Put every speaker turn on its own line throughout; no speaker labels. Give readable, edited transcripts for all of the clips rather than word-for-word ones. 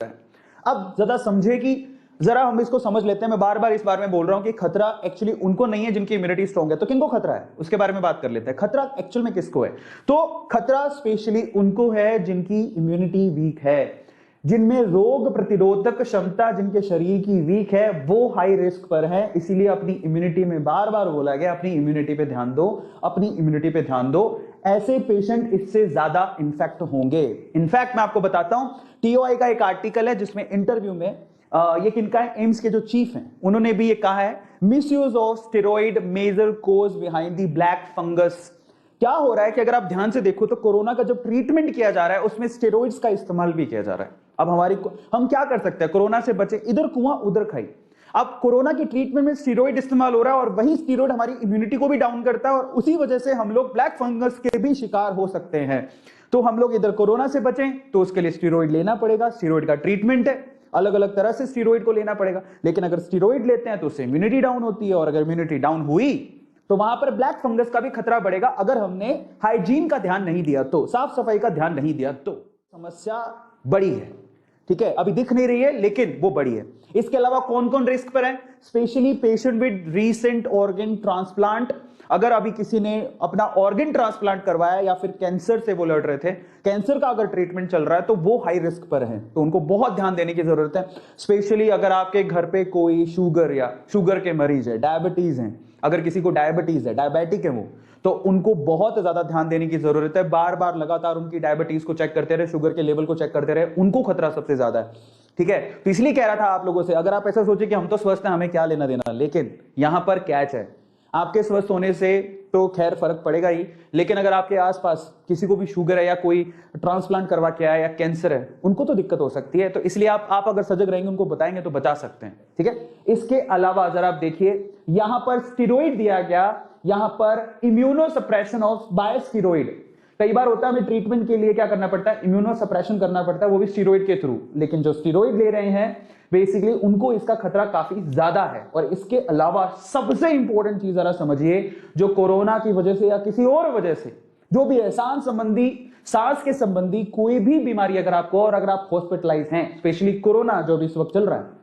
अब ज्यादा समझे कि जरा हम इसको समझ लेते हैं। मैं बार बार इस बारे में बोल रहा हूं कि खतरा एक्चुअली उनको नहीं है जिनकी इम्यूनिटी स्ट्रांग है। तो किनको खतरा है उसके बारे में बात कर लेते हैं। खतरा एक्चुअल में किसको है? तो खतरा स्पेशली उनको है जिनकी इम्यूनिटी वीक है, जिनमें रोग प्रतिरोधक क्षमता जिनके शरीर की वीक है, वो हाई रिस्क पर है। इसीलिए अपनी इम्यूनिटी में बार बार बोला गया अपनी इम्यूनिटी पे ध्यान दो, अपनी इम्यूनिटी पे ध्यान दो। ऐसे पेशेंट इससे ज्यादा इन्फेक्ट होंगे। इनफैक्ट मैं आपको बताता हूं, टीओआई का एक आर्टिकल है जिसमें इंटरव्यू में ये किनका है, एम्स के जो चीफ हैं उन्होंने भी ये कहा है, misuse of steroid major cause behind the black fungus. क्या हो रहा है कि अगर आप ध्यान से देखो तो कोरोना का जो ट्रीटमेंट किया जा रहा है उसमें स्टेरॉइड्स का इस्तेमाल भी किया जा रहा है। अब हम क्या कर सकते हैं, कोरोना से बचे, इधर कुआं उधर खाई। अब कोरोना की ट्रीटमेंट में स्टेरॉइड इस्तेमाल हो रहा है और वही स्टेरॉइड हमारी इम्यूनिटी को भी डाउन करता है और उसी वजह से हम लोग ब्लैक फंगस के भी शिकार हो सकते हैं। तो हम लोग इधर कोरोना से बचें तो उसके लिए स्टेरॉइड लेना पड़ेगा, स्टेरॉइड का ट्रीटमेंट है, अलग अलग तरह से स्टेरॉइड को लेना पड़ेगा। लेकिन अगर स्टेरॉइड लेते हैं तो उससे इम्यूनिटी डाउन होती है और अगर इम्यूनिटी डाउन हुई तो वहां पर ब्लैक फंगस का भी खतरा बढ़ेगा अगर हमने हाइजीन का ध्यान नहीं दिया तो, साफ सफाई का ध्यान नहीं दिया तो। समस्या बड़ी है, ठीक है, अभी दिख नहीं रही है लेकिन वो बड़ी है। इसके अलावा कौन कौन रिस्क पर है? Specially patient with recent organ transplant. अगर अभी किसी ने अपना ऑर्गन ट्रांसप्लांट करवाया या फिर कैंसर से वो लड़ रहे थे, कैंसर का अगर ट्रीटमेंट चल रहा है तो वो हाई रिस्क पर है, तो उनको बहुत ध्यान देने की जरूरत है। स्पेशली अगर आपके घर पे कोई शुगर या शुगर के मरीज है, डायबिटीज हैं, अगर किसी को डायबिटीज है, डायबिटिक है वो, तो उनको बहुत ज्यादा ध्यान देने की जरूरत है। बार बार लगातार उनकी डायबिटीज को चेक करते रहे, शुगर के लेवल को चेक करते रहे, उनको खतरा सबसे ज्यादा है, ठीक है। तो इसलिए कह रहा था आप लोगों से, अगर आप ऐसा सोचे कि हम तो स्वस्थ हैं हमें क्या लेना देना, लेकिन यहां पर कैच है, आपके स्वस्थ होने से तो खैर फर्क पड़ेगा ही, लेकिन अगर आपके आसपास किसी को भी शुगर है या कोई ट्रांसप्लांट करवा के आया या कैंसर है, उनको तो दिक्कत हो सकती है। तो इसलिए आप अगर सजग रहेंगे, उनको बताएंगे तो बचा सकते हैं, ठीक है। इसके अलावा जरा आप देखिए, यहां पर स्टेरॉइड दिया गया, यहां पर immunosuppression of by steroid. कई बार होता है हमें ट्रीटमेंट के लिए क्या करना पड़ता है, इम्यूनो सप्रेशन करना पड़ता है, वो भी स्टेरॉइड के थ्रू। लेकिन जो स्टेरॉइड ले रहे हैं बेसिकली उनको इसका खतरा काफी ज्यादा है। और इसके अलावा सबसे इंपॉर्टेंट चीज जरा समझिए, जो कोरोना की वजह से या किसी और वजह से जो भी है, सांस के संबंधी कोई भी बीमारी अगर आपको, और अगर आप हॉस्पिटलाइज हैं, स्पेशली कोरोना जो भी इस वक्त चल रहा है,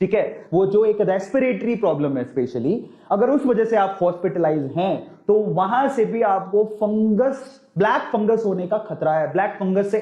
ठीक है, वो जो एक रेस्पिरेटरी प्रॉब्लम है स्पेशली, अगर उस वजह से आप हॉस्पिटलाइज हैं तो वहां से भी आपको फंगस, ब्लैक फंगस होने का खतरा है, ब्लैक फंगस से